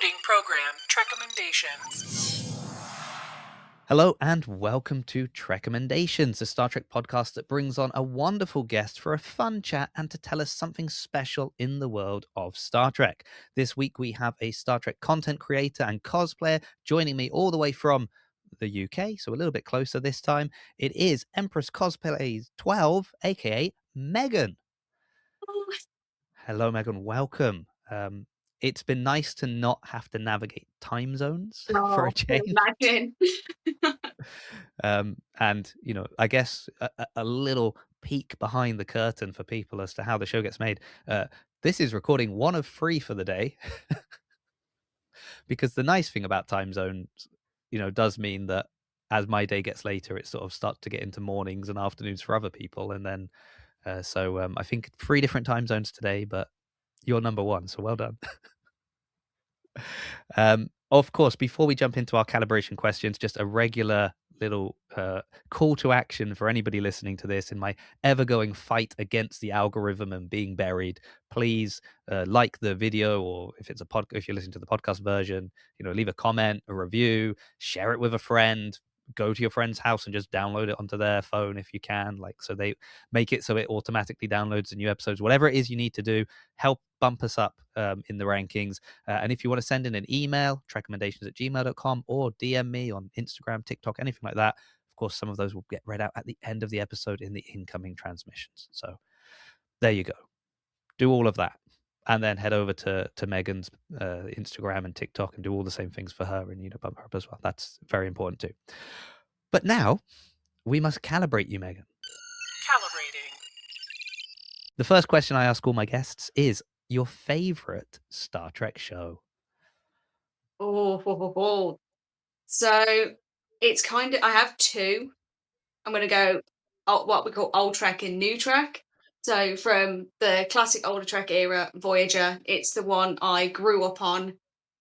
Loading program, Trekommendations. Hello and welcome to Trekommendations, a Star Trek podcast that brings on a wonderful guest for a fun chat and to tell us something special in the world of Star Trek. This week we have a Star Trek content creator and cosplayer joining me all the way from the UK, so a little bit closer this time. It is Empress Cosplays 12, aka Megan. Hello, Megan. Welcome. It's been nice to not have to navigate time zones for a Oh, can change. imagine. And I guess a little peek behind the curtain for people as to how the show gets made. This is recording one of three for the day, because the nice thing about time zones, does mean that as my day gets later, it sort of starts to get into mornings and afternoons for other people, and then so I think 3 different time zones today, but you're number one, so well done. Of course, before we jump into our calibration questions, just a regular little call to action for anybody listening to this in my ever-going fight against the algorithm and being buried. Please like the video, or if it's if you're listening to the podcast version, leave a comment, a review, share it with a friend. Go to your friend's house and just download it onto their phone if you can, so they make it so it automatically downloads the new episodes. Whatever it is you need to do, help bump us up in the rankings. And if you want to send in an email, trekommendations@gmail.com, or DM me on Instagram, TikTok, anything like that. Of course, some of those will get read out at the end of the episode in the incoming transmissions. So there you go. Do all of that. And then head over to Megan's Instagram and TikTok and do all the same things for her, and bump her up as well. That's very important too. But now we must calibrate you, Megan. Calibrating. The first question I ask all my guests is your favorite Star Trek show. Oh. So it's kind of, I have two. I'm going to go what we call old Trek and new Trek. So from the classic older Trek era, Voyager, it's the one I grew up on.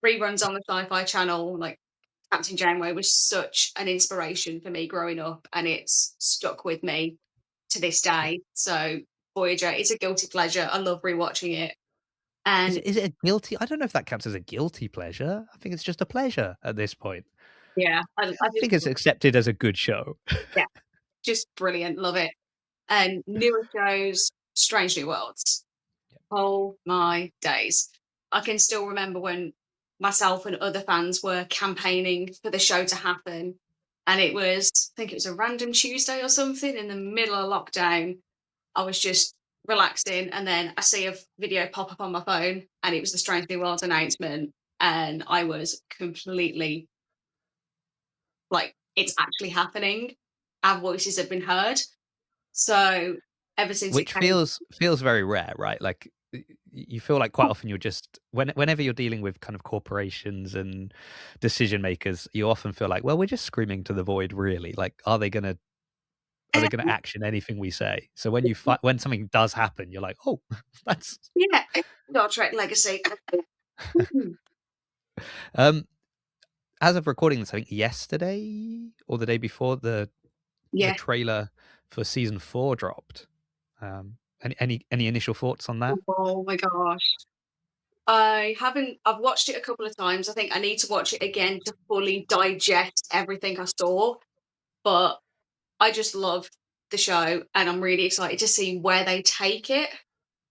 Reruns on the Sci-Fi Channel, like Captain Janeway was such an inspiration for me growing up, and it's stuck with me to this day. So Voyager, it's a guilty pleasure. I love rewatching it. And Is it a guilty? I don't know if that counts as a guilty pleasure. I think it's just a pleasure at this point. yeah, I I just think it's accepted as a good show. yeah, just brilliant. Love it. And newer shows, Strange New Worlds. Oh my days. I can still remember when myself and other fans were campaigning for the show to happen. And it was, I think it was a random Tuesday or something in the middle of lockdown. I was just relaxing, and then I see a video pop up on my phone, and it was the Strange New Worlds announcement. And I was completely like, it's actually happening. Our voices have been heard. So ever since it Which came, feels very rare, right? Like you feel like quite often you're just whenever you're dealing with kind of corporations and decision makers, you often feel like, well, we're just screaming to the void, really. Like, are they gonna action anything we say? So when something does happen, you're like, oh, that's yeah, Star Trek Legacy. um as of recording this, I think yesterday or the day before, the Yeah. trailer for season 4 dropped. Any initial thoughts on that? Oh my gosh. I've watched it a couple of times. I think I need to watch it again to fully digest everything I saw. But I just love the show, and I'm really excited to see where they take it.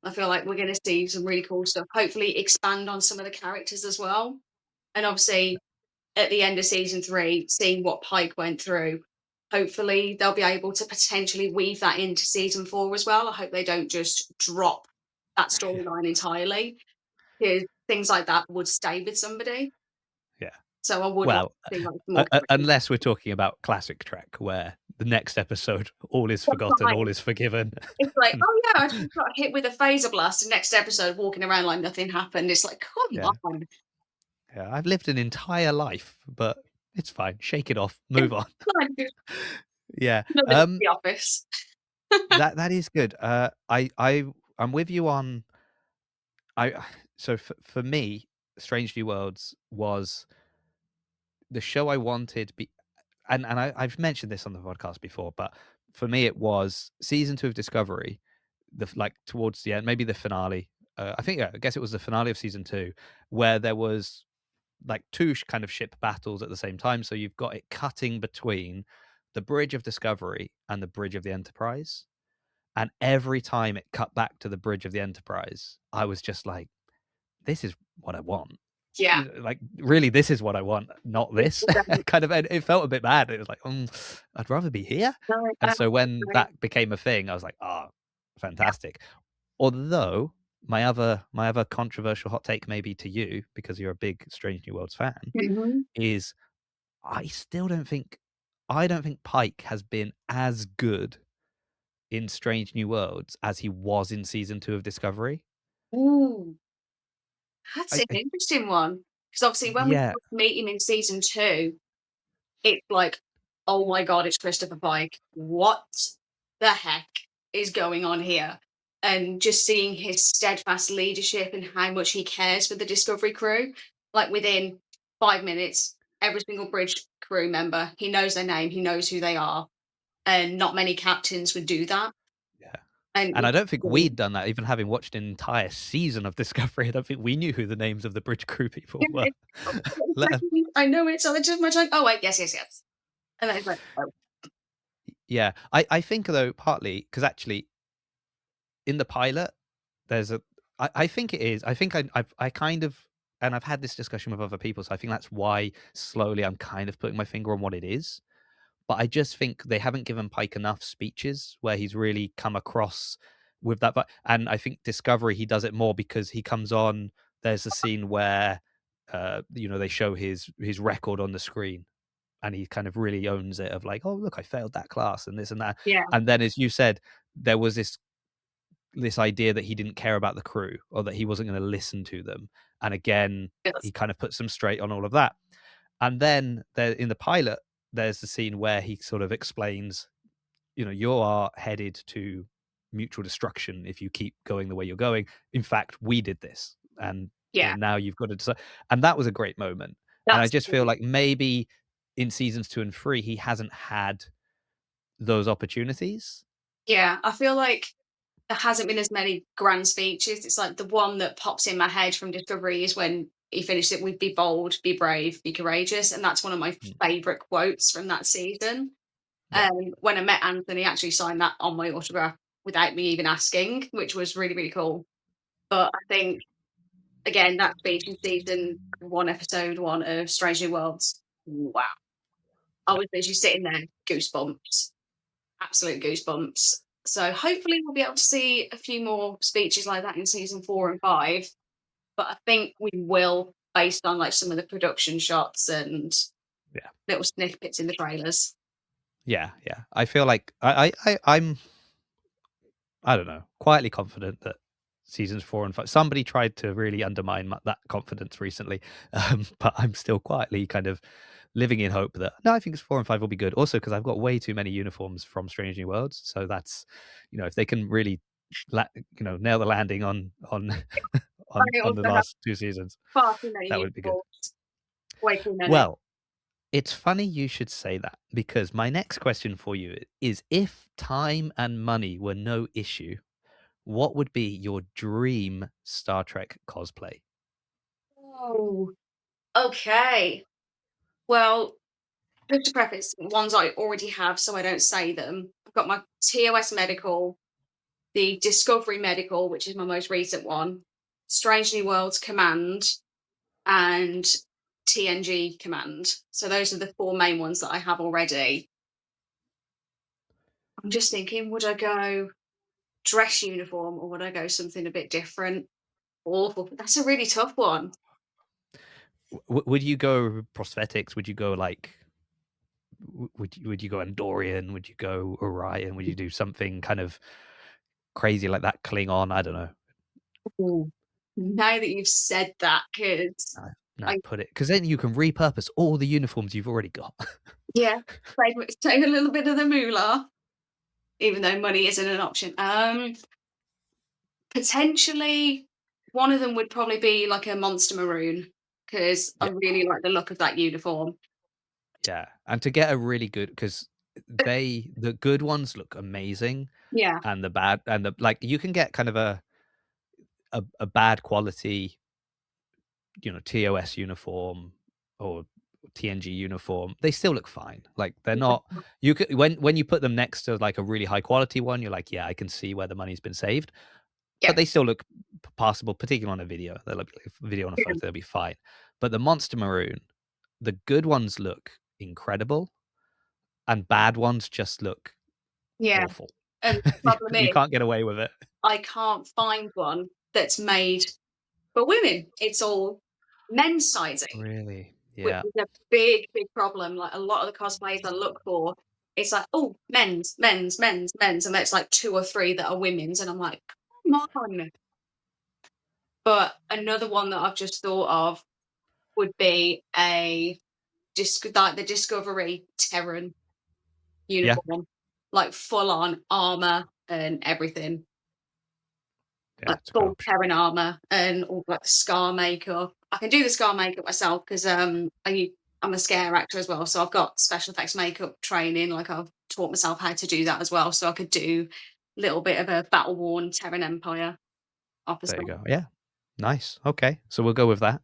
I feel like we're going to see some really cool stuff. Hopefully, expand on some of the characters as well. And obviously, at the end of season 3, seeing what Pike went through, hopefully they'll be able to potentially weave that into season 4 as well. I hope they don't just drop that Yeah. storyline entirely, because things like that would stay with somebody. Yeah. So I would like Well, to see like more. unless we're talking about classic Trek, where the next episode, all is That's forgotten, all fine. is forgiven. It's like, oh yeah, I just got hit with a phaser blast. The next episode, walking around like nothing happened. It's like, come Yeah. on. Yeah. I've lived an entire life, but it's fine. Shake it off. It's Move on. like just Yeah. another day at the office. That is good. I'm with you on. I so for me, Strange New Worlds was the show I wanted. I've mentioned this on the podcast before, but for me, it was season 2 of Discovery, like towards the end, maybe the finale. I think, yeah, I guess it was the finale of season 2, where there was like two kind of ship battles at the same time. So you've got it cutting between the bridge of Discovery and the bridge of the Enterprise. And every time it cut back to the bridge of the Enterprise, I was just like, this is what I want. Yeah. Like, really, this is what I want, not this. Kind of, and it felt a bit bad. It was like, I'd rather be here. And so when that became a thing, I was like, oh, fantastic. Although my other controversial hot take, maybe to you, because you're a big Strange New Worlds fan, Mhm. is still don't think I don't think Pike has been as good in Strange New Worlds as he was in season 2 of Discovery. Ooh, that's an I interesting one. Because obviously when we yeah, first meet him in season 2, it's like, "Oh my god, it's Christopher Pike. What the heck is going on here?" And just seeing his steadfast leadership and how much he cares for the Discovery crew, like, within 5 minutes, every single bridge crew member, he knows their name, he knows who they are, and not many captains would do that, yeah. and And I it's don't think we'd brilliant. done that, even having watched an entire season of Discovery. I don't think we knew who the names of the bridge crew people Yeah, were. Let exactly. I know it's on the tip of my tongue. Oh, wait, yes, yes, yes. And then it's like, "Oh, Yeah, I think though partly because actually in the pilot there's a I think it is. I think I kind of and I've had this discussion with other people, so I think that's why slowly I'm kind of putting my finger on what it is. But I just think they haven't given Pike enough speeches where he's really come across with that. And I think Discovery, he does it more because he comes on. There's a scene where, they show his record on the screen, and he kind of really owns it. Of like, oh look, I failed that class and this and that. yeah, And then, as you said, there was this idea that he didn't care about the crew or that he wasn't going to listen to them. And again, he yes, kind of puts them straight on all of that. And then there in the pilot, there's the scene where he sort of explains, you are headed to mutual destruction if you keep going the way you're going. In fact, we did this. And yeah, now you've got to decide. And that was a great moment. And I that's just feel like maybe in seasons 2 and 3, he hasn't had those opportunities. yeah, I feel like there hasn't been as many grand speeches. It's like the one that pops in my head from Discovery is when he finished it with "Be bold, be brave, be courageous," and that's one of my Mm, favourite quotes from that season. yeah. When I met Anthony, he actually signed that on my autograph without me even asking, which was really, really cool. But I think, again, that speech in season 1, episode 1 of Strange New Worlds, wow. I Yeah. was literally sitting there, goosebumps, absolute goosebumps. So hopefully we'll be able to see a few more speeches like that in season 4 and 5. But I think we will, based on like some of the production shots and Yeah. little snippets in the trailers. Yeah. Yeah. I feel like I don't know, quietly confident that seasons 4 and 5. Somebody tried to really undermine that confidence recently, but I'm still quietly kind of living in hope that no, I think 4 and 5 will be good. Also, because I've got way too many uniforms from Strange New Worlds, so that's if they can really, nail the landing on I on the also have last 2 seasons, far too that many would be good. uniforms, way too many. Well, it's funny you should say that because my next question for you is: if time and money were no issue, what would be your dream Star Trek cosplay? Oh, okay. Well, just to preface, ones I already have so I don't say them. I've got my TOS medical, the Discovery medical, which is my most recent one, Strange New Worlds command, and TNG command. So those are the 4 main ones that I have already. I'm just thinking, would I go dress uniform or would I go something a bit different? Awful. That's a really tough one. Would you go prosthetics? Would you go like would you go Andorian? Would you go Orion? Would you do something kind of crazy like that Klingon? I don't know. Ooh. Now that you've said that, because No, no, I put it because then you can repurpose all the uniforms you've already got. yeah, save a little bit of the moolah, even though money isn't an option. Potentially, one of them would probably be like a monster maroon because I Yeah, really like the look of that uniform. yeah, and to get a really good because the good ones look amazing, Yeah, and the bad and the like you can get kind of a bad quality TOS uniform or TNG uniform, they still look fine. Like they're Yeah. not. You could when you put them next to like a really high quality one, you're like, yeah, I can see where the money's been saved. Yeah. But they still look passable, particularly on a video. They'll look video on a photo, they'll be fine. But the Monster Maroon, the good ones look incredible, and bad ones just look Yeah. awful. And the problem You is, can't get away with it. I can't find one that's made for women. It's all men's sizing, Really? which Yeah. is a big, big problem. Like a lot of the cosplays I look for, it's like, oh, men's, men's, men's, men's, and there's like 2 or 3 that are women's, and I'm like, come on. But another one that I've just thought of would be like the Discovery Terran Yeah. uniform, like full on armor and everything, Yeah, like it's a good full option. Terran armor and all like the scar makeup. I can do the scar makeup myself because I'm a scare actor as well, so I've got special effects makeup training. Like I've taught myself how to do that as well, so I could do a little bit of a battle worn Terran Empire off as There you well. go. Yeah. Nice. Okay. So we'll go with that.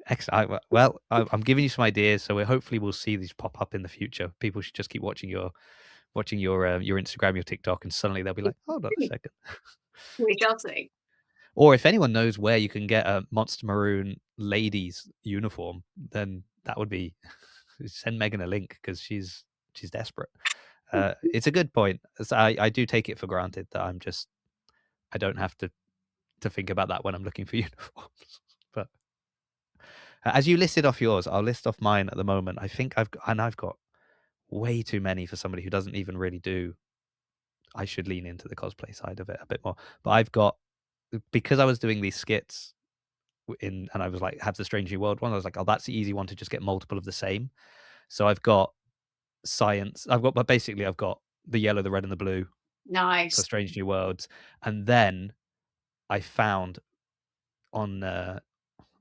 Excellent. Well, I'm giving you some ideas, so hopefully we'll see these pop up in the future. People should just keep watching your Instagram, your TikTok, and suddenly they'll be like, "Hold on a second." We shall see. Or if anyone knows where you can get a Monster Maroon ladies uniform, then that would be send Megan a link because she's desperate. It's a good point. I do take it for granted that I don't have to think about that when I'm looking for uniforms. But as you listed off yours, I'll list off mine at the moment. I think I've got way too many for somebody who doesn't even really do. I should lean into the cosplay side of it a bit more. But I've got because I was doing these skits and I was like, have the Strange New World one. I was like, oh, that's the easy one to just get multiple of the same. So I've got science. But basically I've got the yellow, the red, and the blue for Nice. Strange New Worlds, and then I found on I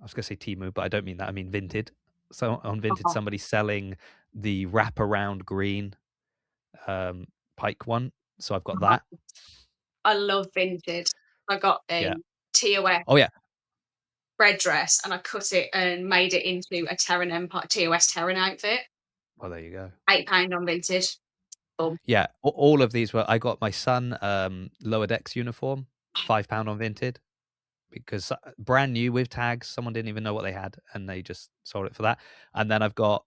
was going to say Timu, but I don't mean that. I mean Vinted. So on Vinted, Oh, somebody selling the wraparound green um, Pike one. So I've got that. I love vintage. I got a Yeah. TOS Oh yeah. red dress and I cut it and made it into a Terran Empire TOS Terran outfit. Well, there you go. £8 on vintage. Boom. Yeah, all of these were. I got my son lower decks uniform, £5 on Vinted because brand new with tags. Someone didn't even know what they had, and they just sold it for that. And then I've got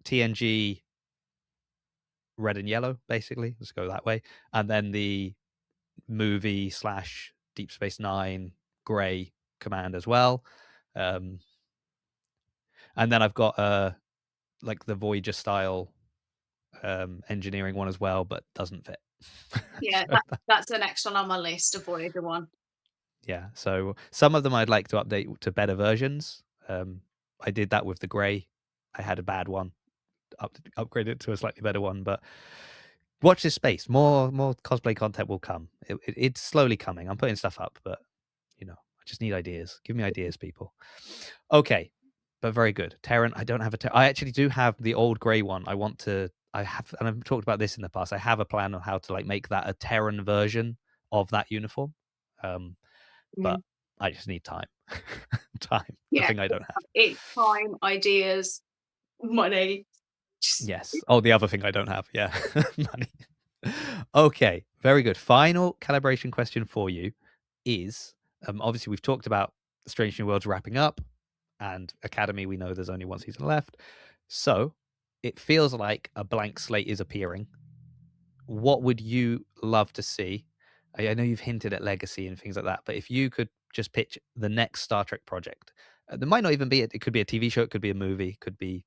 TNG red and yellow, basically. Let's go that way. And then the movie slash Deep Space Nine grey command as well. And then I've got like the Voyager style engineering one as well, but doesn't fit. Yeah, So that's the next one on my list, a Voyager one. yeah, so some of them I'd like to update to better versions. I did that with the grey. I had a bad one, upgrade it to a slightly better one. But watch this space. More cosplay content will come. It's slowly coming. I'm putting stuff up, but I just need ideas. Give me ideas, people. Okay, but very good. Terran, I don't have I actually do have the old grey one. I want to. I have, and I've talked about this in the past. I have a plan on how to like make that a Terran version of that uniform. But Mhm. I just need time. Time, the Yeah, thing I don't have. it's time, ideas, money. Just Yes. Oh, the other thing I don't have. Yeah. Money. Okay. Very good. Final calibration question for you is obviously we've talked about Strange New Worlds wrapping up and Academy. We know there's only one season left. So it feels like a blank slate is appearing. What would you love to see? I know you've hinted at legacy and things like that, but if you could just pitch the next Star Trek project, there might not even be it could be a TV show, it could be a movie, it could be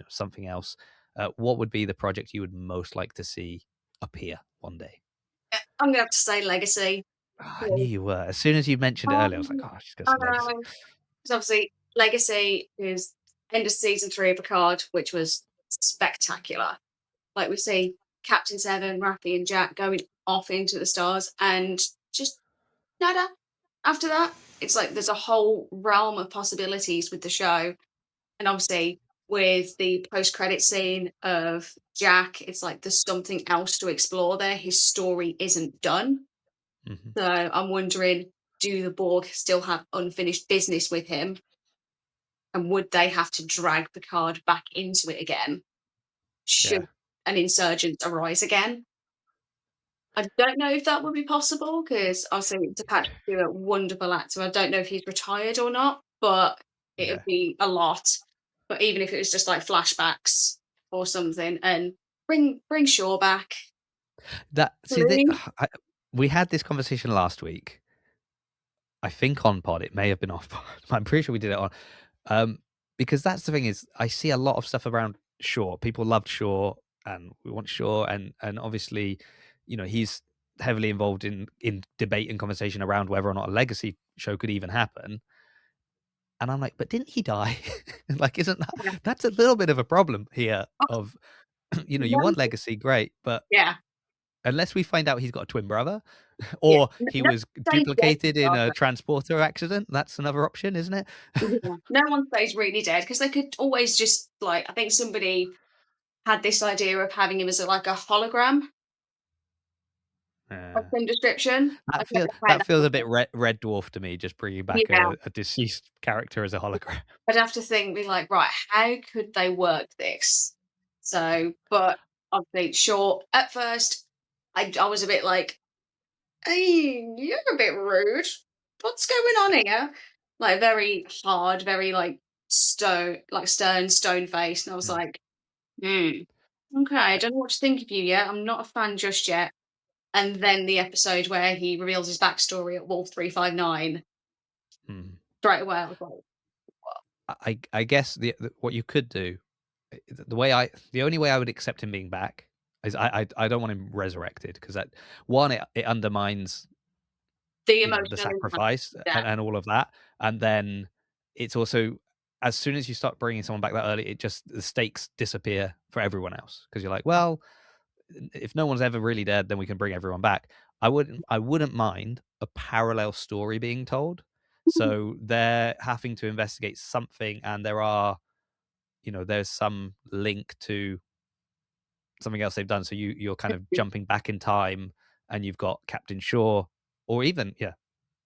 something else. What would be the project you would most like to see appear one day? I'm gonna have to say legacy. Ah, I knew Yeah. you were. As soon as you mentioned it earlier, I was like, Um, oh, she's got I some legacy. know. 'Cause obviously legacy is end of season 3 of Picard, which was spectacular. Like we see Captain Seven, Raffi, and Jack going off into the stars, and just nada. After that, it's like there's a whole realm of possibilities with the show, and obviously with the post-credit scene of Jack, it's like there's something else to explore there. His story isn't done, Hmm. so I'm wondering, do the Borg still have unfinished business with him? And would they have to drag Picard back into it again should Yeah. an insurgent arise again? I don't know if that would be possible because obviously it's a Patrick Stewart, wonderful actor. I don't know if he's retired or not, but it would Yeah. be a lot. But even if it was just like flashbacks or something, and bring Shaw back, That see that please. we had this conversation last week. I think on pod, it may have been off pod. I'm pretty sure we did it on. Um, because that's the thing is, I see a lot of stuff around Shaw. People loved Shaw, and we want Shaw, and obviously, he's heavily involved in debate and conversation around whether or not a legacy show could even happen. And I'm like, but didn't he die? Like, isn't Yeah. that's a little bit of a problem here? Oh, Of you no, want legacy, great, but yeah. unless we find out he's got a twin brother, Yeah. or No, he no was one stays dead duplicated in a regardless. transporter accident, that's another option, isn't it? Yeah. No one stays really dead because they could always just like I think somebody had this idea of having him as like a hologram of Yeah. some description. I That don't feel know how that that feels would a bit Red Dwarf to me, just bringing back yeah. a deceased character as a hologram. I'd have to think, be like, right, how could they work this? So, but obviously, sure. At first, I was a bit like, hey, you're a bit rude. What's going on here? Like very hard, very like stern, stone face. And I was Mm. like, hmm, okay, I don't know what to think of you yet. I'm not a fan just yet. And then the episode where he reveals his backstory at Wolf 359, Mm. straight away, I was like, I guess what you could do, the only way I would accept him being back is I don't want him resurrected because that one it undermines the the emotional impact sacrifice of that. and all of that, and then it's also as soon as you start bringing someone back that early, it just the stakes disappear for everyone else because you're like, well, if no one's ever really dead, then we can bring everyone back. I wouldn't mind a parallel story being told. So they're having to investigate something, and there's some link to something else they've done. So you're kind of jumping back in time, and you've got Captain Shaw, or even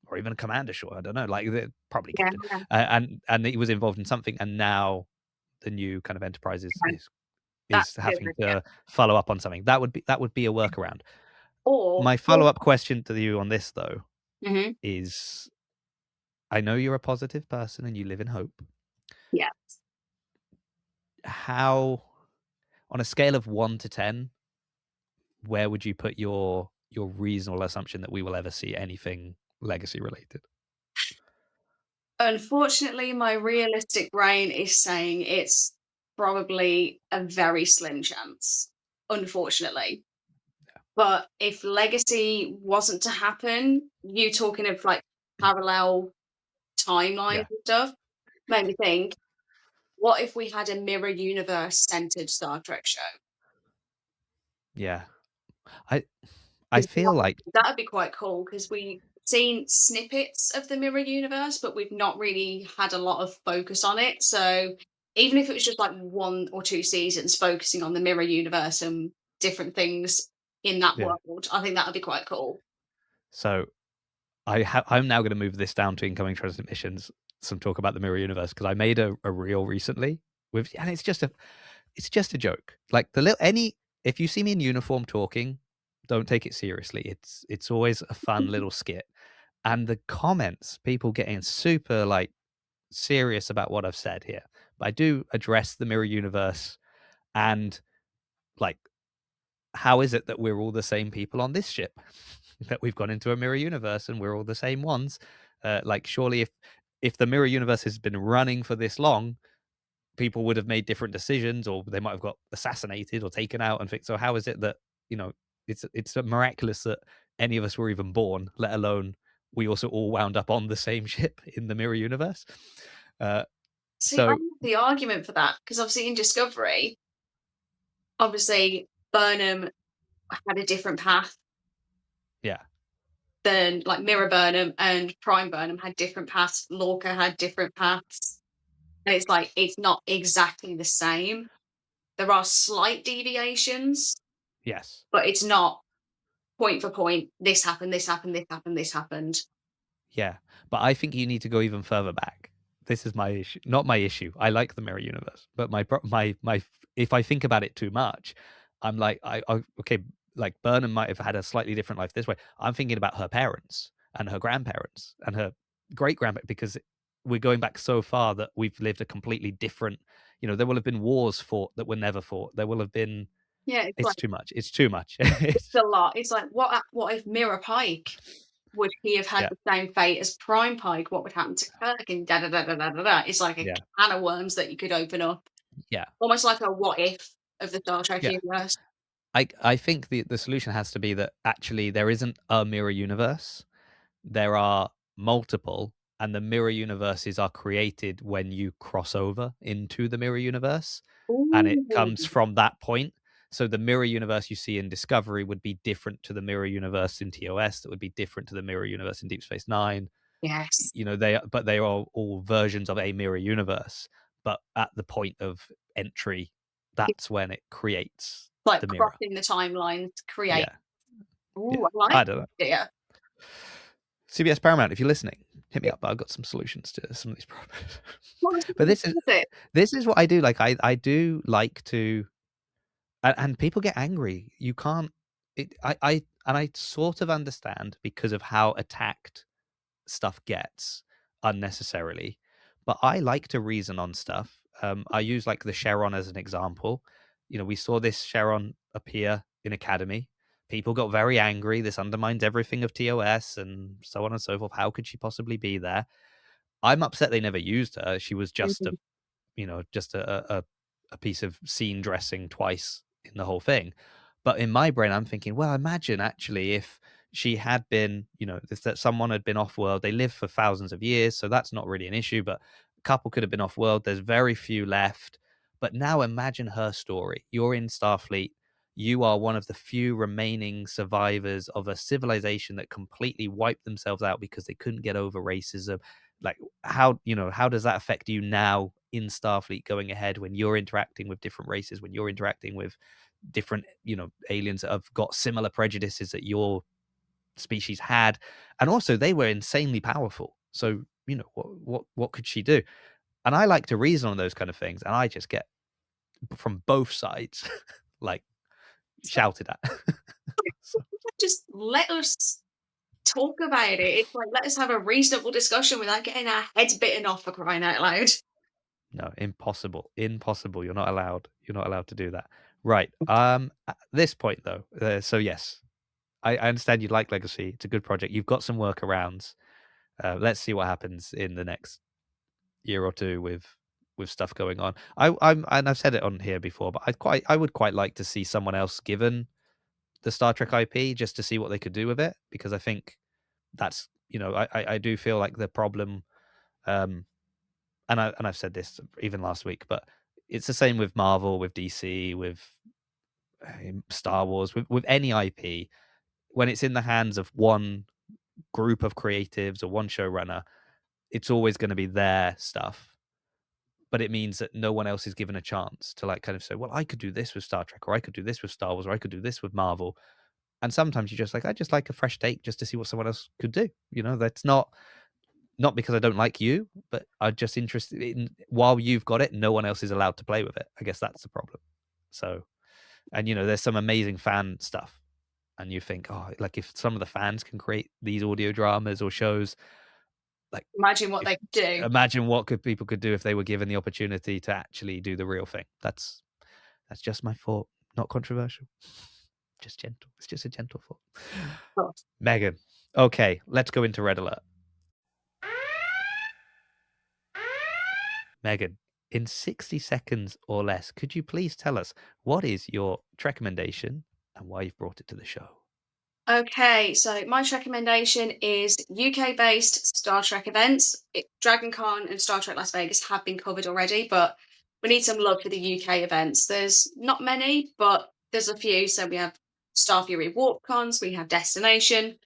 or even Commander Shaw. I don't know, like probably Yeah, Captain, yeah, and he was involved in something, and now the new kind of Enterprise is yeah. is That's is a good having idea. to follow up on something. That would be a workaround. Or My follow-up question to you on this, though, mhm, is I know you're a positive person and you live in hope. yeah. How on a scale of 1 to 10, where would you put your reasonable assumption that we will ever see anything legacy related? Unfortunately, my realistic brain is saying it's probably a very slim chance, unfortunately. But if legacy wasn't to happen, you talking of like parallel timelines Yeah, and stuff, made me think, what if we had a mirror universe centered Star Trek show? yeah. I I 'Cause feel like that'd be quite cool because we've seen snippets of the mirror universe, but we've not really had a lot of focus on it. So even if it was just like 1 or 2 seasons focusing on the mirror universe and different things in that yeah. world, I think that would be quite cool. So I'm now gonna move this down to incoming transmissions, some talk about the mirror universe because I made a reel recently and it's just a joke. Like the little any if you see me in uniform talking, don't take it seriously. It's always a fun little skit. And the comments, people getting super like serious about what I've said here. But I do address the mirror universe and like how is it that we're all the same people on this ship? That we've gone into a mirror universe and we're all the same ones. Like surely if the mirror universe has been running for this long, people would have made different decisions or they might have got assassinated or taken out and things. So how is it that, you know, it's miraculous that any of us were even born, let alone we also all wound up on the same ship in the mirror universe. Uh, See, I so have the argument for that because obviously in Discovery, obviously Burnham had a different path yeah, than like Mirror Burnham and Prime Burnham had different paths. Lorca had different paths. And it's like it's not exactly the same. There are slight deviations, yes, but it's not point for point. This happened, this happened, this happened, this happened. yeah. But I think you need to go even further back. this is my issue. Not my issue. I like the mirror universe, but if I think about it too much, I'm like, okay, like Burnham might have had a slightly different life this way. I'm thinking about her parents and her grandparents and her great grandparents because we're going back so far that we've lived a completely different. There will have been wars fought that were never fought. There will have been. Yeah, it's It's like too much. It's too much. it's a lot. It's like what if Mirror Pike would he have had Yeah, the same fate as Prime Pike? What would happen to Kirk? And da da da da da da da. It's like a yeah, can of worms that you could open up, yeah, almost like a what if of the Star Trek yeah. universe. I think the solution has to be that actually there isn't a mirror universe. There are multiple, and the mirror universes are created when you cross over into the mirror universe, and it Ooh, comes from that point. So the mirror universe you see in Discovery would be different to the mirror universe in TOS. That would be different to the mirror universe in Deep Space Nine. yes. They are all versions of a mirror universe. But at the point of entry, It's that's when it creates like the mirror. crossing the timelines to create. Yeah, Ooh, yeah. I like I don't know. the idea. CBS Paramount, if you're listening, hit me up. I've got some solutions to some of these problems. What was But it? this is what I do. Like I do like to, and people get angry. You can't. I sort of understand because of how attacked stuff gets unnecessarily. But I like to reason on stuff. I use like the Cheron as an example. We saw this Cheron appear in Academy. People got very angry. This undermines everything of TOS and so on and so forth. How could she possibly be there? I'm upset they never used her. She was just Mhm. just a piece of scene dressing twice in the whole thing. But in my brain, I'm thinking, well, imagine actually if she had been, that someone had been off world. They live for thousands of years, so that's not really an issue. But a couple could have been off world. There's very few left. But now imagine her story. You're in Starfleet. You are one of the few remaining survivors of a civilization that completely wiped themselves out because they couldn't get over racism. Like how does that affect you now in Starfleet going ahead when you're interacting with different races, when you're interacting with different aliens that have got similar prejudices that your species had, and also they were insanely powerful. So what could she do? And I like to reason on those kind of things, and I just get from both sides like shouted at. So, Just let us talk about it. It's like let us have a reasonable discussion without getting our heads bitten off for crying out loud. no, impossible, impossible. You're not allowed to do that. Right. At this point though, so yes, I understand you like Legacy. It's a good project. You've got some workarounds. Let's see what happens in the next year or two with stuff going on. And I've said it on here before, but I would quite like to see someone else given the Star Trek IP just to see what they could do with it, because I think that's I do feel like the problem, um, and I've said this even last week, but it's the same with Marvel, with DC, with Star Wars, with any IP. When it's in the hands of one group of creatives or one showrunner, it's always going to be their stuff. But it means that no one else is given a chance to like kind of say, well, I could do this with Star Trek, or I could do this with Star Wars, or I could do this with Marvel. And sometimes you're just like, I just like a fresh take just to see what someone else could do. That's not because I don't like you, but I'm just interested in, while you've got it, no one else is allowed to play with it. I guess that's the problem. So, and there's some amazing fan stuff. And you think, oh, like if some of the fans can create these audio dramas or shows, like Imagine what if they could do. imagine what people could do if they were given the opportunity to actually do the real thing. That's just my thought. Not controversial. Just gentle. It's just a gentle thought. But Megan. Okay, let's go into Red Alert. Megan, in 60 seconds or less, could you please tell us what is your Trekommendation and why you've brought it to the show? okay, so my recommendation is UK-based Star Trek events. Dragon Con and Star Trek Las Vegas have been covered already, but we need some love for the UK events. There's not many, but there's a few. So we have Starfury Warp Cons, we have Destination,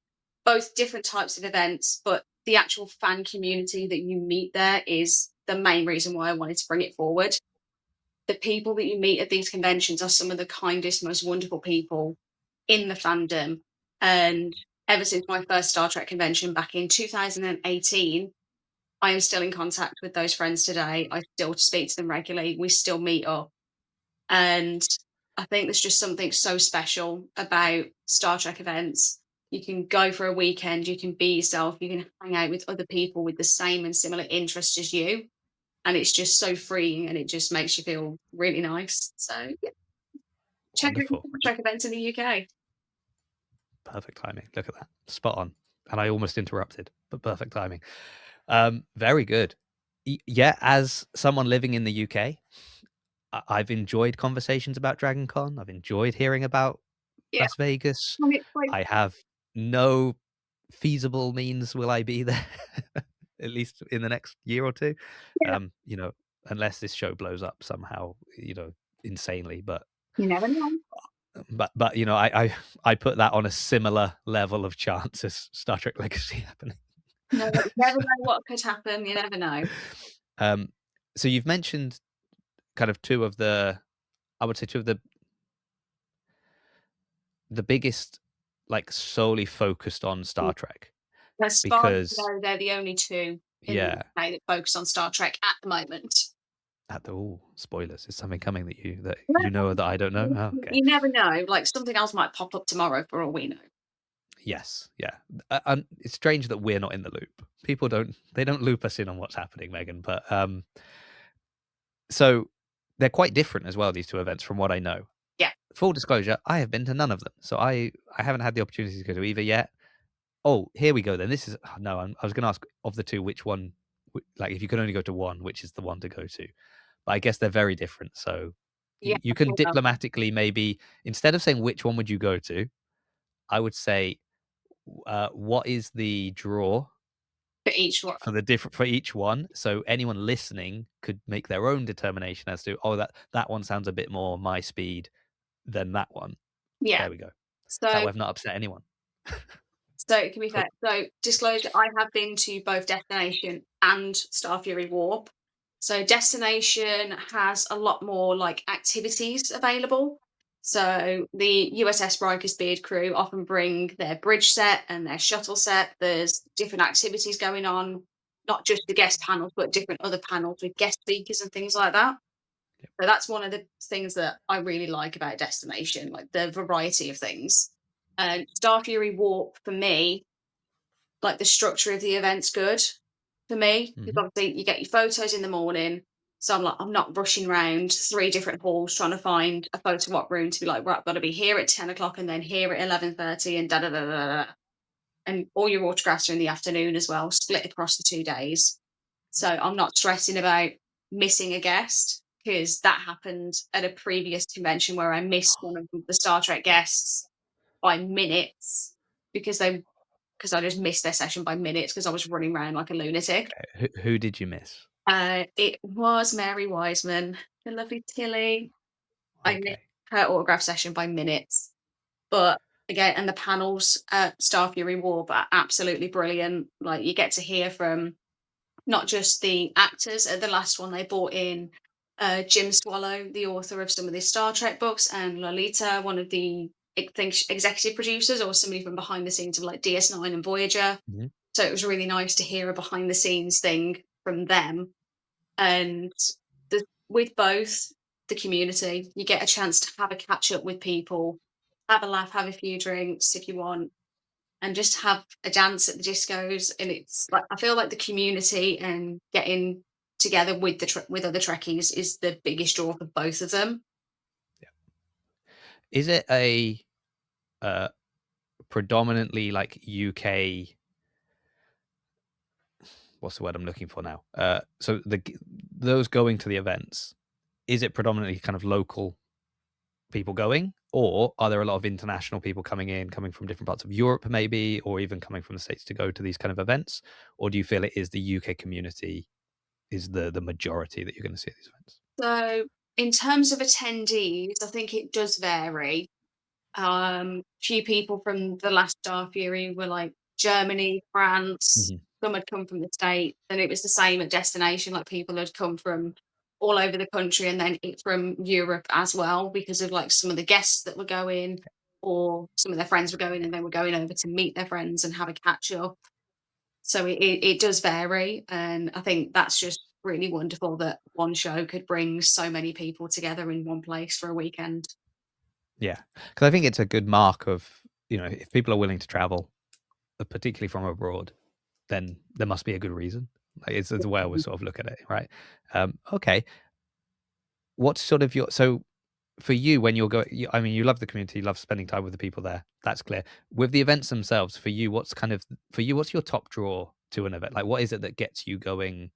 both different types of events, but the actual fan community that you meet there is the main reason why I wanted to bring it forward. The people that you meet at these conventions are some of the kindest, most wonderful people in the fandom. And ever since my first Star Trek convention back in 2018, I am still in contact with those friends today. I still speak to them regularly. We still meet up. And I think there's just something so special about Star Trek events. You can go for a weekend, you can be yourself, you can hang out with other people with the same and similar interests as you. And it's just so freeing and it just makes you feel really nice. So yeah, check out Wonderful. Star Trek events in the UK. Perfect timing. Look at that. Spot on. And I almost interrupted, but perfect timing. Very good. Yeah, as someone living in the UK, I've enjoyed conversations about Dragon Con. I've enjoyed hearing about Yeah. Las Vegas. I mean, it's like, I have no feasible means will I be there, at least in the next year or two. yeah, You know, unless this show blows up somehow, insanely. you never know. But I put that on a similar level of chance as Star Trek Legacy happening. No, you never So, know what could happen. You never know. um, so you've mentioned kind of I would say two of the biggest, like, solely focused on Star Trek As far as I because know, they're the only two in the yeah, UK that focus on Star Trek at the moment. spoilers. Is something coming that No, you know that I don't know? you Oh, okay. you never know. Like something else might pop up tomorrow for all we know. Yes, yeah. And it's strange that we're not in the loop. People don't loop us in on what's happening, Megan. But so they're quite different as well. These two events, from what I know. Yeah. Full disclosure: I have been to none of them, so I haven't had the opportunity to go to either yet. Oh, here we go. Then this is no. I was going to ask of the two, which one, like, if you could only go to one, which is the one to go to? But I guess they're very different. So Yeah. you can Well, diplomatically, maybe, instead of saying which one would you go to, I would say, what is the draw for each one. for each one, so anyone listening could make their own determination as to, oh, that one sounds a bit more my speed than that one. Yeah. There we go. That So way I've not upset anyone. so it can be Cool. fair. So disclosure, I have been to both Destination and Starfury Warp. So Destination has a lot more like activities available. So the USS Riker's Beard crew often bring their bridge set and their shuttle set. There's different activities going on, not just the guest panels, but different other panels with guest speakers and things like that. So that's one of the things that I really like about Destination, like the variety of things. And Star Fury Warp for me, like the structure of the event's good for me because Hmm. obviously you get your photos in the morning. So I'm like, I'm not rushing around three different halls trying to find a photo op room to be like, right, I've got to be here at 10 o'clock and then here at 11:30 and da da da da da. And all your autographs are in the afternoon as well, split across the 2 days. So I'm not stressing about missing a guest because that happened at a previous convention where I missed one of the Star Trek guests by minutes because I just missed their session by minutes because I was running around like a lunatic. Who did you miss? It was Mary Wiseman, the lovely Tilly. I missed Okay. her autograph session by minutes. But again, and the panels at Star Fury War are absolutely brilliant. Like you get to hear from not just the actors. At the last one, they brought in Jim Swallow, the author of some of the Star Trek books, and Lolita, one of the executive producers, or somebody from behind the scenes of like DS9 and Voyager. Mhm. So it was really nice to hear a behind the scenes thing from them. And with both the community, you get a chance to have a catch up with people, have a laugh, have a few drinks if you want, and just have a dance at the discos. And it's like I feel like the community and getting together with with other Trekkies is the biggest draw for both of them. Is it a uh, predominantly, like, UK? What's the word I'm looking for now? So those going to the events, is it predominantly kind of local people going, or are there a lot of international people coming from different parts of Europe, maybe, or even coming from the States to go to these kind of events? Or do you feel it is the UK community is the majority that you're going to see at these events? So in terms of attendees, I think it does vary. Few people from the last Star Fury were like Germany, France. Hmm. Some had come from the States, and it was the same at Destination. Like people had come from all over the country, and then from Europe as well, because of like some of the guests that were going, or some of their friends were going, and they were going over to meet their friends and have a catch up. So it does vary, and I think that's just really wonderful that one show could bring so many people together in one place for a weekend. Yeah, because I think it's a good mark of, if people are willing to travel, particularly from abroad, then there must be a good reason. Like, it's the way I always sort of look at it, right? Okay, what's sort of your so for you when you're going? I mean, you love the community, you love spending time with the people there. That's clear. With the events themselves, for you, what's your top draw to an event? Like, what is it that gets you going?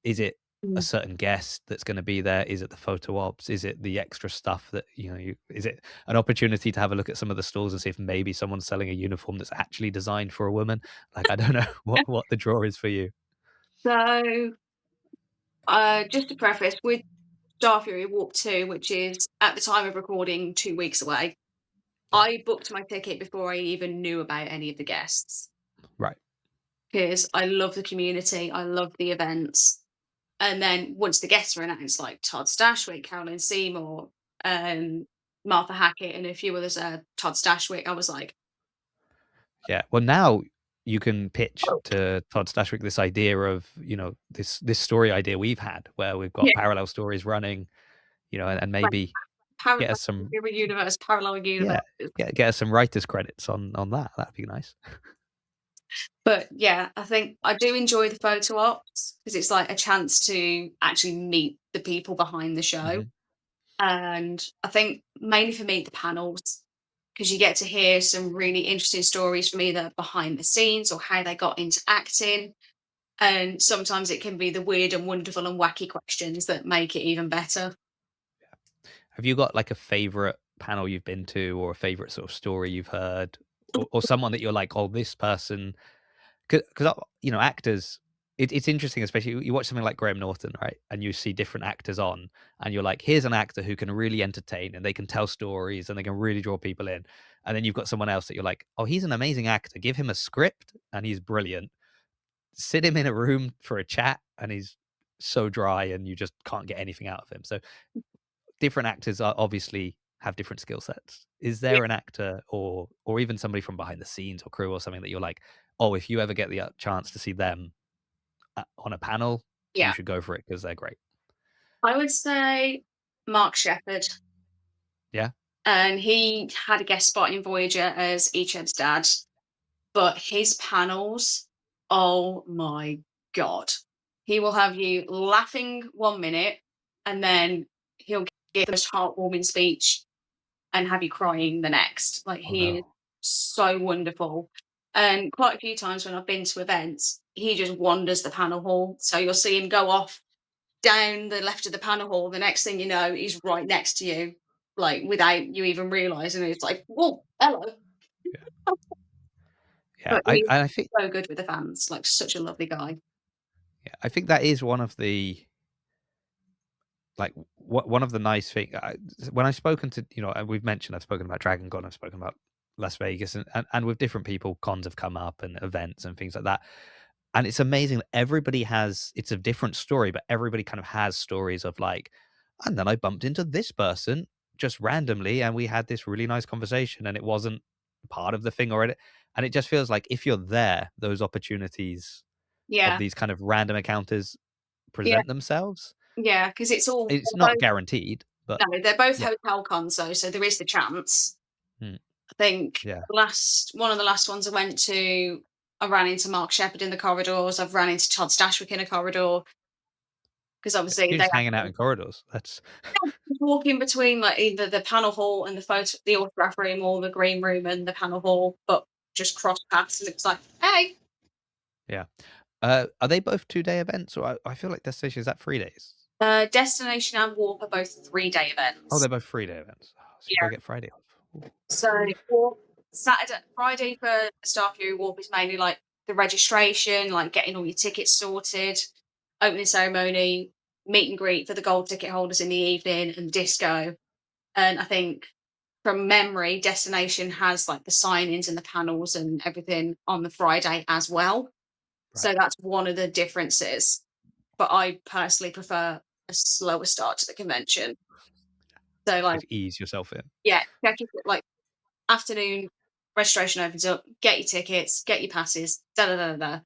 Is it a Mm. certain guest that's going to be there? Is it the photo ops? Is it the extra stuff that is it an opportunity to have a look at some of the stalls and see if maybe someone's selling a uniform that's actually designed for a woman? Like, I don't know what the draw is for you. So, just to preface, with Starfury Walk 2, which is at the time of recording 2 weeks away, Yeah. I booked my ticket before I even knew about any of the guests Right. because I love the community, I love the events. And then once the guests were announced, like Todd Stashwick, Carolyn Seymour, um, Martha Hackett, and a few others, Todd Stashwick, I was like, Yeah. Well, now you can pitch oh, to Todd Stashwick this idea of, this story idea we've had where we've got yeah, parallel stories running, and like maybe parallel get us some, universe, parallel yeah, universes. get us some writers credits on that. That'd be nice. But yeah, I think I do enjoy the photo ops because it's like a chance to actually meet the people behind the show. Hmm. And I think mainly for me, the panels, because you get to hear some really interesting stories from either behind the scenes or how they got into acting. And sometimes it can be the weird and wonderful and wacky questions that make it even better. Have you got like a favorite panel you've been to or a favorite sort of story you've heard or someone that you're like, oh, this person, because actors, it's interesting, especially you watch something like Graham Norton, right? And you see different actors on, and you're like, here's an actor who can really entertain and they can tell stories and they can really draw people in. And then you've got someone else that you're like, oh, he's an amazing actor. Give him a script and he's brilliant. Sit him in a room for a chat and he's so dry and you just can't get anything out of him. So different actors are obviously have different skill sets. Is Yeah. there an actor or even somebody from behind the scenes or crew or something that you're like, oh, if you ever get the chance to see them on a panel, you Yeah. should go for it because they're great. I would say Mark Shepherd. Yeah. And he had a guest spot in Voyager as Eched's dad. But his panels, oh my god. He will have you laughing 1 minute and then he'll give the most heartwarming speech and have you crying the next. Like Oh he is no. so wonderful. And quite a few times when I've been to events, he just wanders the panel hall. So you'll see him go off down the left of the panel hall. The next thing you know, he's right next to you, like without you even realizing. It's like, whoa, hello. Yeah. Yeah. But I he's I think so good with the fans, like such a lovely guy. I think that is one of the like one of the nice thing when I've spoken to and we've mentioned I've spoken about Dragon Con, I've spoken about Las Vegas, and with different people, cons have come up and events and things like that. And it's amazing that everybody has it's a different story, but everybody kind of has stories of like, and then I bumped into this person just randomly and we had this really nice conversation and it wasn't part of the thing already. And it just feels like if you're there, those opportunities of Yeah, these kind of random encounters yeah, present themselves. yeah. Because it's all It's they're not both guaranteed, but they're both yeah. hotel cons though, so there is the chance. Mm, I think yeah. last one of the last ones I went to, I ran into Mark Shepherd in the corridors. I've ran into Todd Stashwick in a corridor because obviously You're they just have hanging out to in corridors. That's walk in between like either the panel hall and the autograph room or the green room and the panel hall, but just cross paths and it's like, hey, yeah. Are they both 2-day events, or I feel like Destination is that 3 days? Destination and Warp are both 3-day Oh, events. they're both 3-day events. Oh, so you Yeah. go get Friday off. Ooh. So Warp Saturday, Friday for Starfury Warp is mainly like the registration, like getting all your tickets sorted, opening ceremony, meet and greet for the gold ticket holders in the evening, and disco. And I think from memory, Destination has like the sign-ins and the panels and everything on the Friday as well. Right. So that's one of the differences. But I personally prefer a slower start to the convention. So like, Just ease yourself in. yeah, check it like afternoon registration opens up, get your tickets, get your passes, da da da da,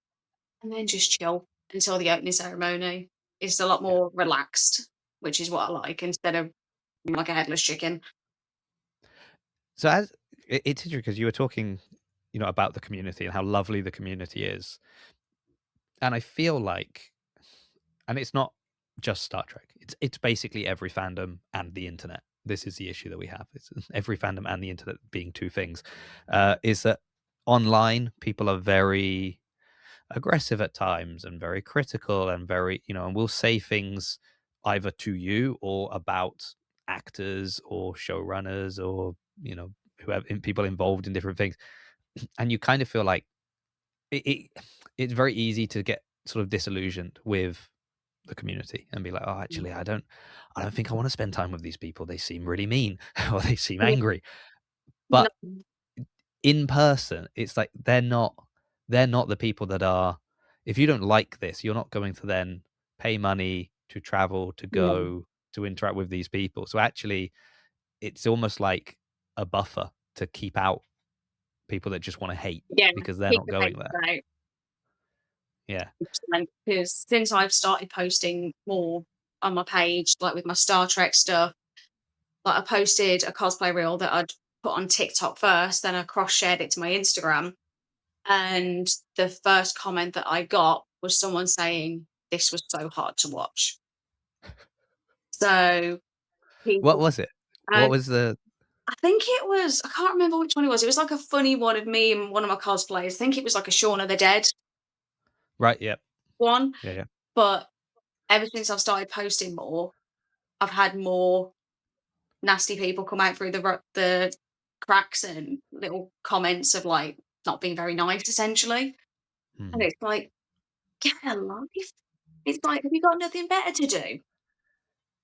and then just chill until the opening ceremony. It's a lot Yeah. more relaxed, which is what I like, instead of like a headless chicken. So as it's interesting because you were talking, about the community and how lovely the community is, and I feel like, and it's not just Star Trek. It's basically every fandom and the internet. This is the issue that we have. It's every fandom and the internet being two things. Is that online people are very aggressive at times and very critical and very, and will say things either to you or about actors or showrunners or who have people involved in different things, and you kind of feel like it it's very easy to get sort of disillusioned with the community and be like, oh, actually, I don't think I want to spend time with these people. They seem really mean or they seem Yeah. angry. No, But in person, it's like they're not the people that are. If you don't like this, you're not going to then pay money to travel to no. go to interact with these people. So actually, it's almost like a buffer to keep out people that just want to hate Yeah, because they're keep not the going paper there. out. Yeah. Because since I've started posting more on my page, like with my Star Trek stuff, like I posted a cosplay reel that I'd put on TikTok first, then I cross shared it to my Instagram. And the first comment that I got was someone saying, "This was so hard to watch." So What people, was it? What and was the I think it was, I can't remember which one it was. It was like a funny one of me and one of my cosplays. I think it was like a Shaun of the Dead right? Yeah. one. Yeah. Yeah. But ever since I've started posting more, I've had more nasty people come out through the cracks and little comments of like not being very nice, essentially. And Mhm. it's like, get a life. It's like, have you got nothing better to do?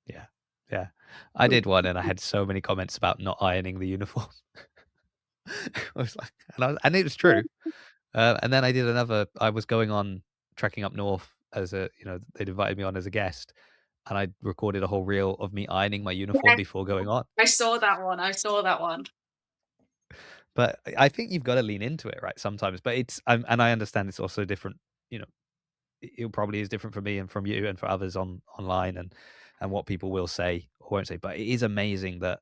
Yeah. Yeah. I did one and I had so many comments about not ironing the uniform. I was like, and it was true. And then I did another. I was going on trekking up north as they'd invited me on as a guest, and I recorded a whole reel of me ironing my uniform Yeah, before going on. I saw that one. I saw that one. But I think you've got to lean into it, right? Sometimes, but and I understand it's also different. You know, it probably is different for me and from you and for others online and what people will say or won't say. But it is amazing that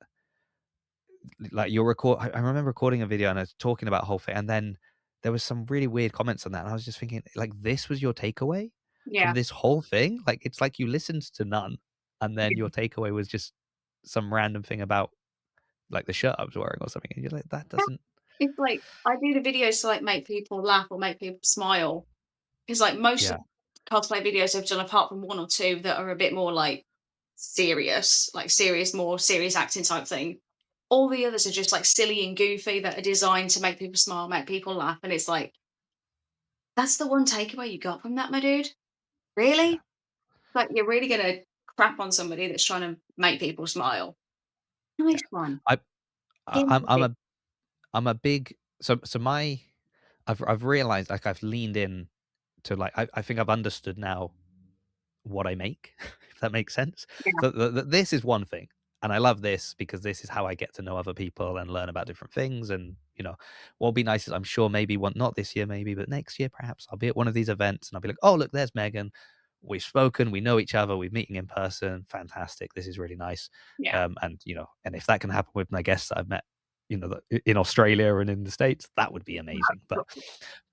like you'll record. I remember recording a video and I was talking about a whole thing, and then there was some really weird comments on that, and I was just thinking, like, this was your takeaway from Yeah. this whole thing? Like, it's like you listened to none, and then Yeah. your takeaway was just some random thing about like the shirt I was wearing or something, and you're like, that doesn't. It's like I do the videos to like make people laugh or make people smile. Because like most of Yeah, the cosplay videos I've done, apart from one or two that are a bit more like serious, like serious, more serious acting type thing. All the others are just like silly and goofy that are designed to make people smile, make people laugh. And it's like, that's the one takeaway you got from that, my dude? yeah, Really? Like you're really gonna crap on somebody that's trying to make people smile. yeah. Nice one. I, Give 'em a bit. I'm a big so my I've realized like I've leaned in to like I think I've understood now what I make, if that makes sense. Yeah, So this is one thing, and I love this because this is how I get to know other people and learn about different things. And what'll be nice is I'm sure maybe one not this year maybe, but next year perhaps I'll be at one of these events and I'll be like, oh look, there's Megan. We've spoken, we know each other, we're meeting in person. Fantastic, this is really nice. yeah. And if that can happen with my guests that I've met, in Australia and in the States, that would be amazing.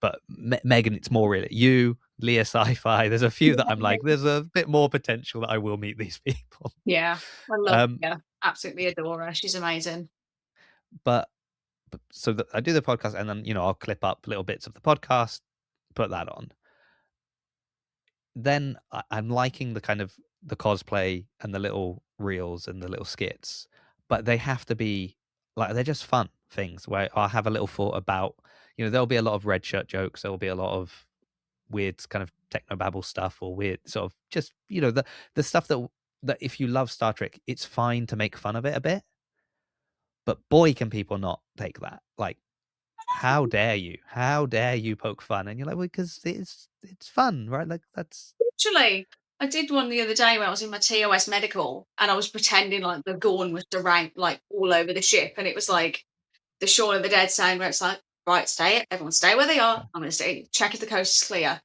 But Megan, it's more really you, Leah Sci-Fi. There's a few that I'm like, there's a bit more potential that I will meet these people. Yeah, I love Um, her. Absolutely adore her. She's amazing. but, so I do the podcast, and then I'll clip up little bits of the podcast, put that on. Then I'm liking the kind of the cosplay and the little reels and the little skits, but they have to be like they're just fun things where I'll have a little thought about. There'll be a lot of red shirt jokes. There'll be a lot of weird kind of techno babble stuff or weird sort of just the stuff that if you love Star Trek, it's fine to make fun of it a bit, but boy can people not take that. Like, how dare you? How dare you poke fun? And you're like, well, because it's fun, right? Like that's Literally, I did one the other day when I was in my TOS medical and I was pretending like the Gorn was around like all over the ship. And it was like, the Shaun of the Dead saying where it's like, right, everyone stay where they are. Yeah. I'm going to stay, check if the coast is clear.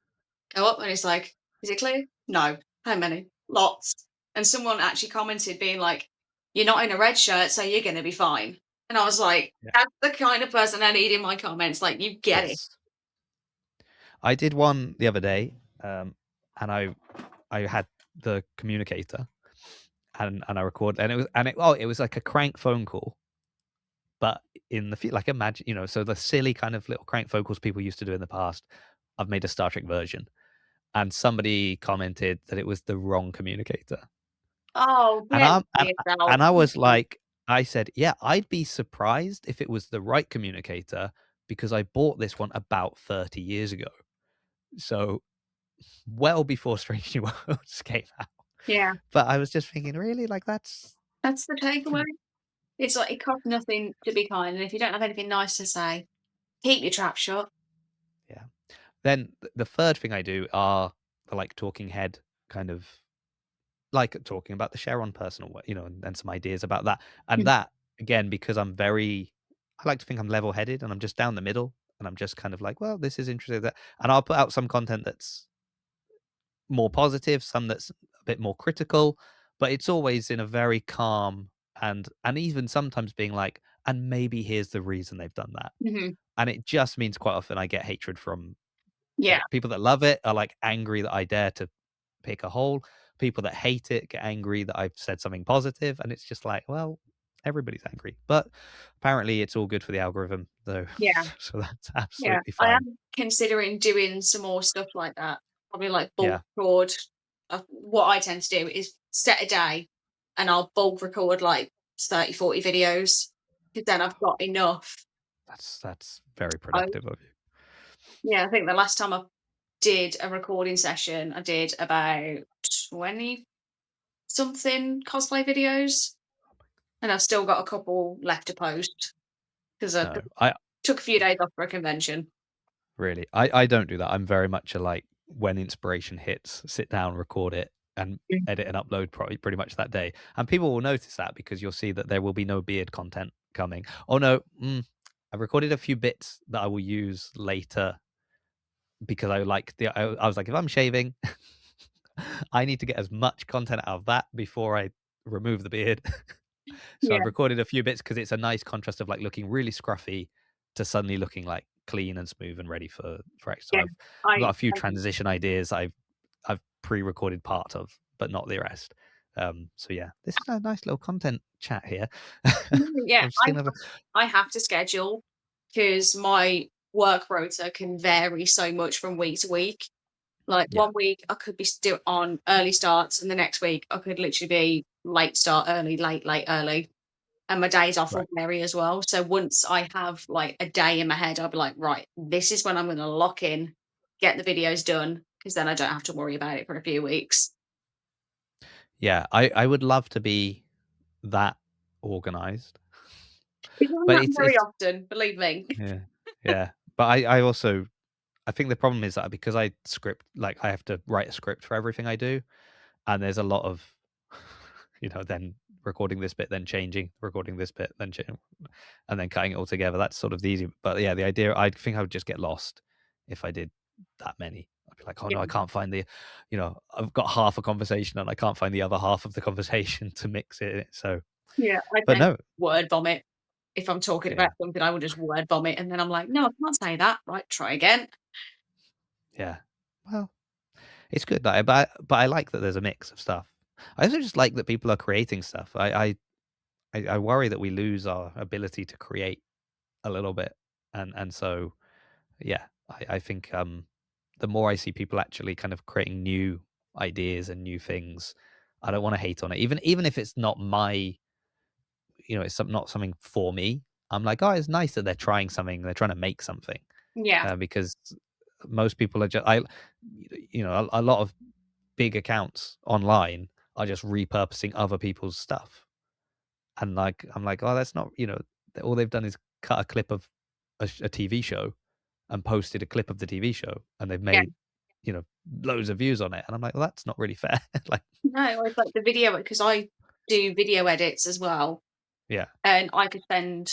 Go up and it's like, is it clear? No. How many? Lots. And someone actually commented being like, you're not in a red shirt, so you're going to be fine. And I was like, Yeah. that's the kind of person I need in my comments. Like, you get it. Yes. I did one the other day, and I had the communicator, and I recorded, and it was like a crank phone call, but in the like, imagine, so the silly kind of little crank phone calls people used to do in the past. I've made a Star Trek version, and somebody commented that it was the wrong communicator, Oh, and get I'm yourself. and I was like, I said, yeah, I'd be surprised if it was the right communicator because I bought this one about 30 years ago. So well before Strange New Worlds came out. Yeah, But I was just thinking, really, like that's the takeaway. can It's like it costs nothing to be kind, and if you don't have anything nice to say, keep your trap shut. yeah. Then the third thing I do are the like talking head kind of like talking about the Sharon personal way, and some ideas about that. And Mm. that again, because I like to think I'm level headed and I'm just down the middle and I'm just kind of like, well, this is interesting. That and I'll put out some content that's more positive, some that's a bit more critical, but it's always in a very calm and even sometimes being like, and maybe here's the reason they've done that. Mhm. And it just means quite often I get hatred from Yeah, people that love it are like angry that I dare to pick a hole. People that hate it get angry that I've said something positive, and it's just like, well, everybody's angry. But apparently it's all good for the algorithm, though. yeah, So that's yeah. absolutely I fine. am considering doing some more stuff like that. Probably like bulk Yeah. record. What I tend to do is set a day and I'll bulk record like 30, 40 videos because then I've got enough. That's very I, productive of you. yeah, I think the last time I did a recording session, I did about 20 something cosplay videos, and I've still got a couple left to post because I No, I took a few days off for a convention. really, I don't do that. I'm very much a like when inspiration hits, sit down, record it, and Mm. edit and upload probably pretty much that day. And people will notice that because you'll see that there will be no beard content coming. Oh no, I've recorded a few bits that I will use later because I was like, if I'm shaving, I need to get as much content out of that before I remove the beard. So Yeah, I've recorded a few bits because it's a nice contrast of like looking really scruffy to suddenly looking like clean and smooth and ready for action. So yeah. I've got a few I transition ideas I've pre-recorded part of, but not the rest. So yeah, this is a nice little content chat here. yeah, I'm just thinking of I have to schedule because my work rota can vary so much from week to week. Like yeah, one week I could be still on early starts, and the next week I could literally be late start, early, late, late, early. And my days off will right. vary as well. So once I have like a day in my head, I'll be like, right, this is when I'm going to lock in, get the videos done, because then I don't have to worry about it for a few weeks. Yeah, I would love to be that organized, It doesn't but happen very it's often, believe me. yeah, yeah. But I also I think the problem is that because I script like I have to write a script for everything I do, and there's a lot of then recording this bit, then changing, recording this bit, then and then cutting it all together. That's sort of the easy. But yeah, the idea I think I would just get lost if I did that many. I'd be like, oh Yeah, no, I can't find I've got half a conversation and I can't find the other half of the conversation to mix it. So, yeah. I but tend to no, word vomit. If I'm talking about yeah, something, I will just word vomit, and then I'm like, no, I can't say that. Right, try again. yeah. Well, it's good. But I like that there's a mix of stuff. I also just like that people are creating stuff. I worry that we lose our ability to create a little bit, and so yeah, I think the more I see people actually kind of creating new ideas and new things, I don't want to hate on it. Even if it's not it's not something for me. I'm like, oh, it's nice that they're trying something. They're trying to make something Yeah, because most people are just a lot of big accounts online are just repurposing other people's stuff. And like I'm like, oh, that's not all they've done is cut a clip of a TV show and posted a clip of the TV show, and they've yeah. made loads of views on it. And I'm like, well, that's not really fair. Like, No, it's like the video because I do video edits as well, yeah, and I could spend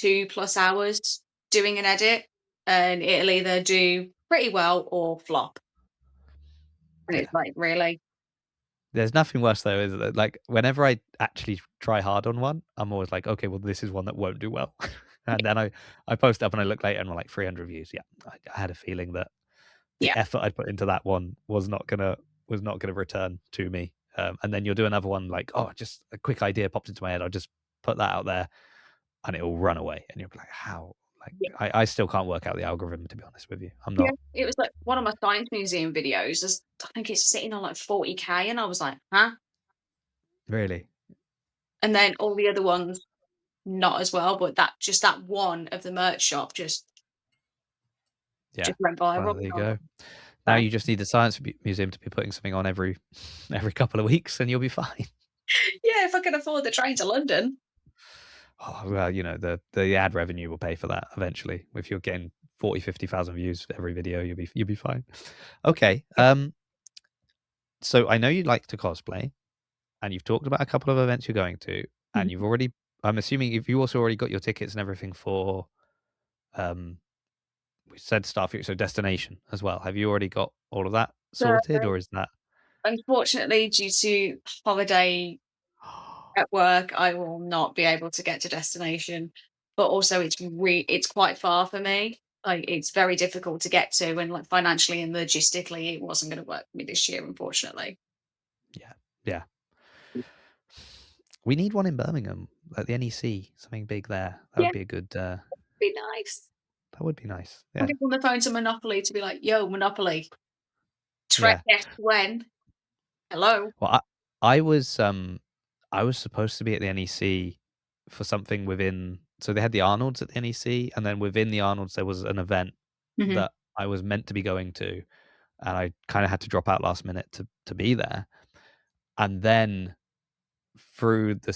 2+ hours doing an edit, and it'll either do pretty well or flop. And Yeah. it's like, really? There's nothing worse though, is that like whenever I actually try hard on one, I'm always like, okay, well, this is one that won't do well. And then I post up and I look later and we're like 300 views. Yeah. I had a feeling that the Yeah. effort I put into that one was not gonna return to me. And then you'll do another one like, oh, just a quick idea popped into my head. I'll just put that out there and it will run away. And you'll be like, how? Like Yeah. I still can't work out the algorithm, to be honest with you. I'm Yeah. not It was like one of my science museum videos. I think it's sitting on like 40K, and I was like, huh? really. And then all the other ones, not as well, but that one of the merch shop Yeah. just went Well, viral. there you I was go. Now like, you just need the science museum to be putting something on every couple of weeks, and you'll be fine. yeah, if I can afford the train to London. Oh, well, the ad revenue will pay for that eventually. If you're getting 40, 50,000 views for every video, you'll be fine. Okay. So I know you like to cosplay, and you've talked about a couple of events you're going to, and Mhm. I'm assuming if you also already got your tickets and everything for, um, we said Starfury, so destination as well. Have you already got all of that So, sorted, or is that? unfortunately, due to holiday at work, I will not be able to get to destination. But also, it's quite far for me. Like, it's very difficult to get to, and like financially and logistically, it wasn't going to work for me this year, unfortunately. Yeah, yeah. We need one in Birmingham at the NEC, something big there. That Yeah, would be a good. be nice. That would be nice. I'll Yeah, get on the phone to Monopoly to be like, "Yo, Monopoly, Trek yeah. guess when? Hello." Well, I was supposed to be at the NEC for something within. So they had the Arnold's at the NEC, and then within the Arnold's there was an event Mhm. that I was meant to be going to, and I kind of had to drop out last minute to be there. And then through the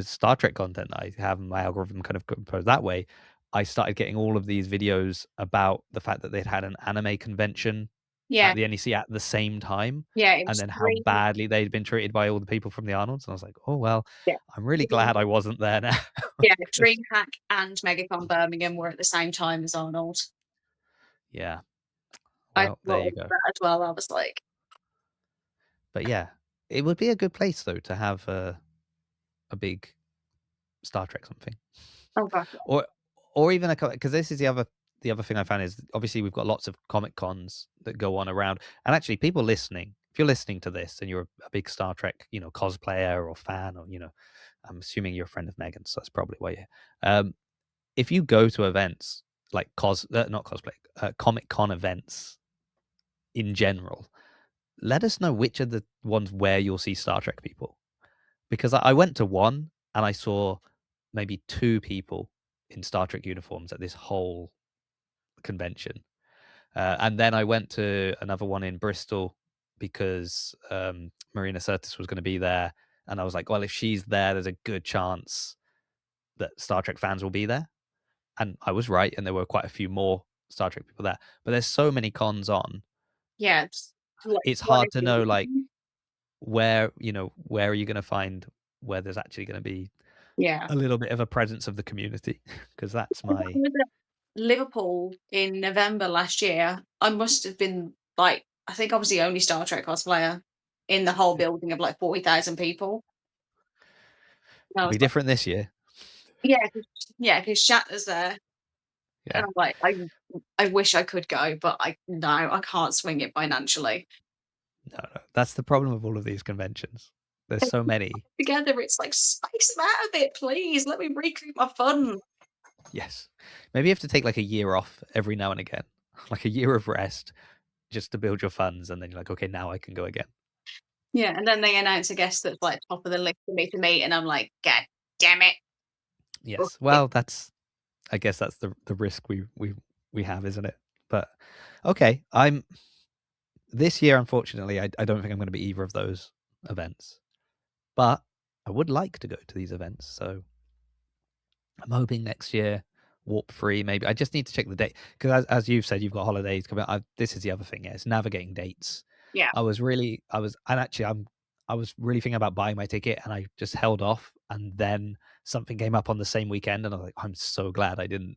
Star Trek content that I have, my algorithm kind of composed that way, I started getting all of these videos about the fact that they'd had an anime convention Yeah, at the NEC at the same time, yeah, it and was then how 3. badly they'd been treated by all the people from the Arnold's, and I was like, "Oh, well, Yeah. I'm really 3 glad I wasn't there now." yeah, 'Cause DreamHack and MegaCon Birmingham were at the same time as Arnold. yeah, I well, there thought you of go. that as well. I was like, But yeah, it would be a good place though to have a big Star Trek something. "Oh gosh." Or even a because this is the other thing I found is obviously we've got lots of comic cons that go on around, and actually people listening, if you're listening to this and you're a big Star Trek, cosplayer or fan, or I'm assuming you're a friend of Megan's, so that's probably why you're. If you go to events like not cosplay, comic con events in general, let us know which are the ones where you'll see Star Trek people, because I went to one and I saw maybe two people in Star Trek uniforms at this whole convention. And then I went to another one in Bristol because Marina Sirtis was going to be there. And I was like, well, if she's there, there's a good chance that Star Trek fans will be there. And I was right. And there were quite a few more Star Trek people there. But there's so many cons on. Yeah, just like It's one hard of to know, like, you. where are you going to find where there's actually going to be Yeah. a little bit of a presence of the community? Because that's When I my. was at Liverpool in November last year, I must have been like, I think I was the only Star Trek cosplayer in the whole building of like 40,000 people. And I It'll was be like, different this year. yeah, yeah, because Shatner's there. And Yeah. I'm like, I wish I could go, but no, I can't swing it financially. No, no. That's the problem with all of these conventions. There's so many. Together, it's like, space them out a bit, please. Let me recoup my funds. Yes. Maybe you have to take like a year off every now and again, like a year of rest just to build your funds. And then you're like, okay, now I can go again. Yeah, and then they announce a guest that's like top of the list for me to meet, and I'm like, God damn it. Yes. Well, I guess that's the risk we have, isn't it? But okay. This year, unfortunately, I don't think I'm going to be either of those events, but I would like to go to these events. So I'm hoping next year, warp free. Maybe I just need to check the date because, as you've said, you've got holidays coming. This is the other thing. Yeah, it's navigating dates. Yeah. And actually, I was really thinking about buying my ticket, and I just held off, and then something came up on the same weekend, and I was like, I'm so glad I didn't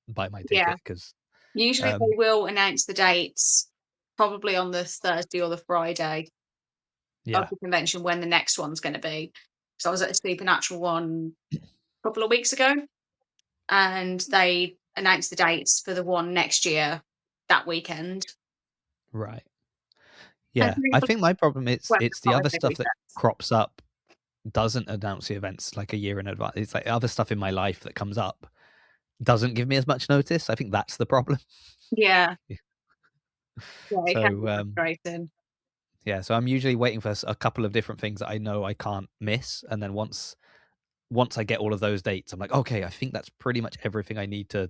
buy my Yeah. ticket because Usually they will announce the dates probably on the Thursday or the Friday of yeah, the convention when the next one's gonna be. So I was at a Supernatural one a couple of weeks ago, and they announced the dates for the one next year that weekend. right. And Yeah, I think my problem is well, it's the not other every stuff that weekend. crops up doesn't announce the events like a year in advance. It's like other stuff in my life that comes up doesn't give me as much notice. I think that's the problem. Yeah, Yeah. yeah, it can So, be frustrating. yeah, so I'm usually waiting for a couple of different things that I know I can't miss, and then once I get all of those dates, I'm like, okay, I think that's pretty much everything I need to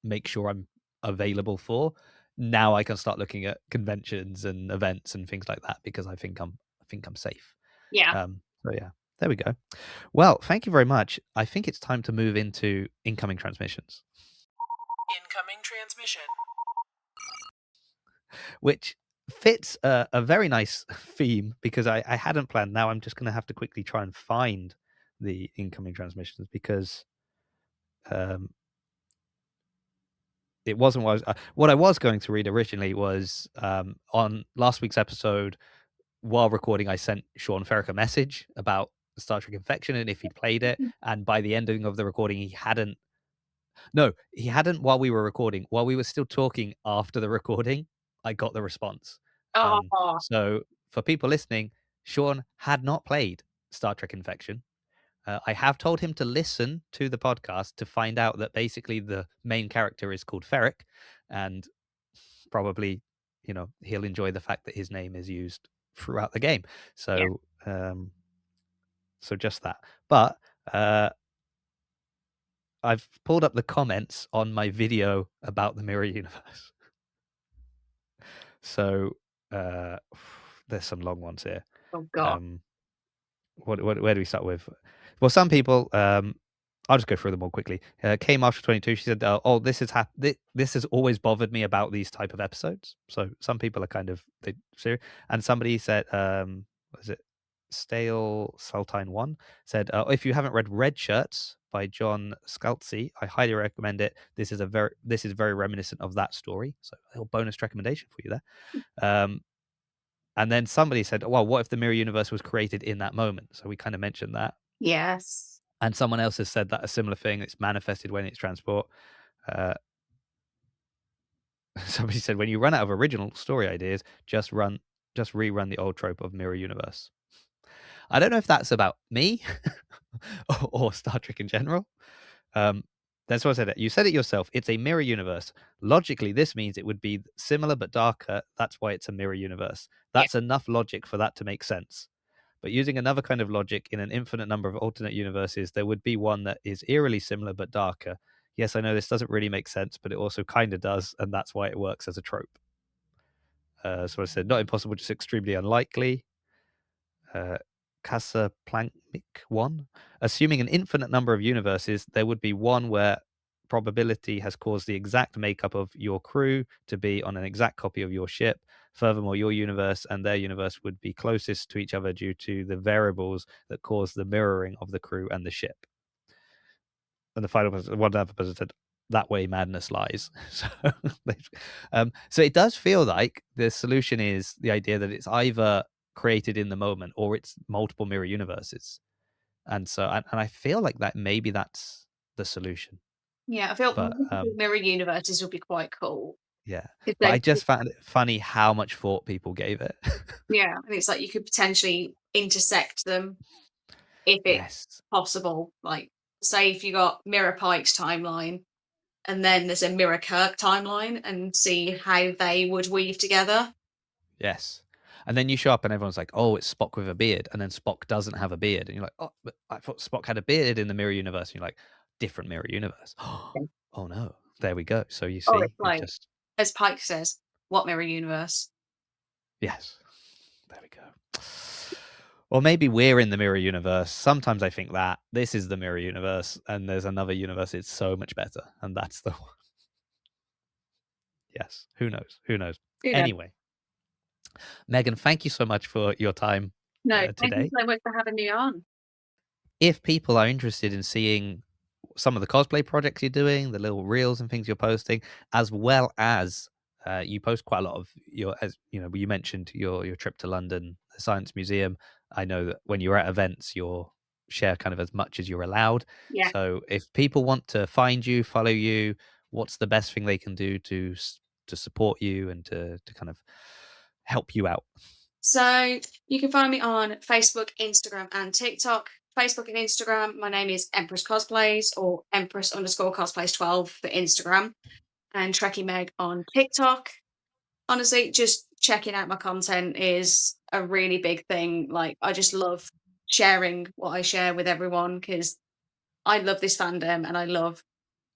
make sure I'm available for. Now I can start looking at conventions and events and things like that because I think I'm safe. Yeah. So yeah, there we go. Well, thank you very much. I think it's time to move into incoming transmissions, Incoming transmission. which fits a very nice theme because I hadn't planned. Now I'm just going to have to quickly try and find the incoming transmissions because um, it wasn't what I was going to read originally was on last week's episode. While recording, I sent Sean Ferrick a message about Star Trek Infection and if he'd played it. And by the ending of the recording, he hadn't. No, he hadn't while we were recording. While we were still talking after the recording, I got the response. Oh, So for people listening, Sean had not played Star Trek Infection. I have told him to listen to the podcast to find out that basically the main character is called Ferrick, and probably, he'll enjoy the fact that his name is used throughout the game. yeah. So just that. But uh, I've pulled up the comments on my video about the mirror universe. So uh, there's some long ones here. Oh god. Um, where do we start with? Well, some people, I'll just go through them all quickly. K Marshall 22, she said, "Oh, this this has always bothered me about these type of episodes." So some people are kind of serious. And somebody said, what is it? Stale Saltine One said, "If you haven't read Red Shirts by John Scalzi, I highly recommend it. This is very reminiscent of that story. So a little bonus recommendation for you there." And then somebody said, "Well, what if the mirror universe was created in that moment?" So we kind of mentioned that. Yes. And someone else has said that a similar thing. It's manifested when it's transport. Uh, somebody said, when you run out of original story ideas, just rerun the old trope of mirror universe. I don't know if that's about me or Star Trek in general. That's what I said. You said it yourself. It's a mirror universe. Logically, this means it would be similar but darker. That's why it's a mirror universe. Yeah. That's enough logic for that to make sense. But using another kind of logic in an infinite number of alternate universes, there would be one that is eerily similar but darker. Yes, I know this doesn't really make sense, but it also kind of does, and that's why it works as a trope. So I said, not impossible, just extremely unlikely. Casablanca one. Assuming an infinite number of universes, there would be one where probability has caused the exact makeup of your crew to be on an exact copy of your ship. Furthermore, your universe and their universe would be closest to each other due to the variables that cause the mirroring of the crew and the ship. And the final person, one other person said, that way madness lies. So it does feel like the solution is the idea that it's either created in the moment or it's multiple mirror universes. And so, and I feel like that maybe that's the solution. Yeah, I feel But multiple mirror universes would be quite cool. yeah, If but they I just found it funny how much thought people gave it. yeah, and it's like you could potentially intersect them if it's Yes. possible. Like, say if you got Mirror Pike's timeline and then there's a Mirror Kirk timeline and see how they would weave together. Yes. And then you show up and everyone's like, oh, it's Spock with a beard. And then Spock doesn't have a beard. And you're like, oh, but I thought Spock had a beard in the mirror universe. And you're like, different mirror universe. Oh, no. There we go. So you Or it's see, it like, just, as Pike says, what mirror universe? yes. There we go. Or maybe we're in the mirror universe. Sometimes I think that this is the mirror universe and there's another universe. It's so much better. And that's the one. Yes. Who knows? Who knows? Who knows? Anyway, Megan, thank you so much for your time. No, thank you today. so much for having me on. If people are interested in seeing some of the cosplay projects you're doing, the little reels and things you're posting, as well as you post quite a lot of your, as you know, you mentioned your trip to London, the Science Museum. I know that when you're at events, you'll share kind of as much as you're allowed. Yeah. So if people want to find you, follow you, what's the best thing they can do to support you and to kind of help you out? So you can find me on Facebook, Instagram, and TikTok. Facebook and Instagram, my name is Empress Cosplays or Empress underscore cosplays 12 for Instagram, and Trekkie Meg on TikTok. Honestly, just checking out my content is a really big thing. Like, I just love sharing what I share with everyone because I love this fandom and I love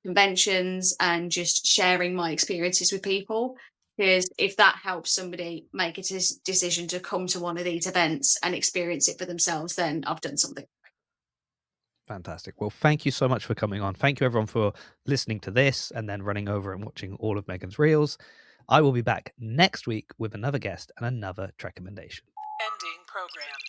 conventions and just sharing my experiences with people. Because if that helps somebody make a decision to come to one of these events and experience it for themselves, then I've done something. Fantastic. Well, thank you so much for coming on. Thank you, everyone, for listening to this and then running over and watching all of Megan's reels. I will be back next week with another guest and another Trekommendation. Ending program.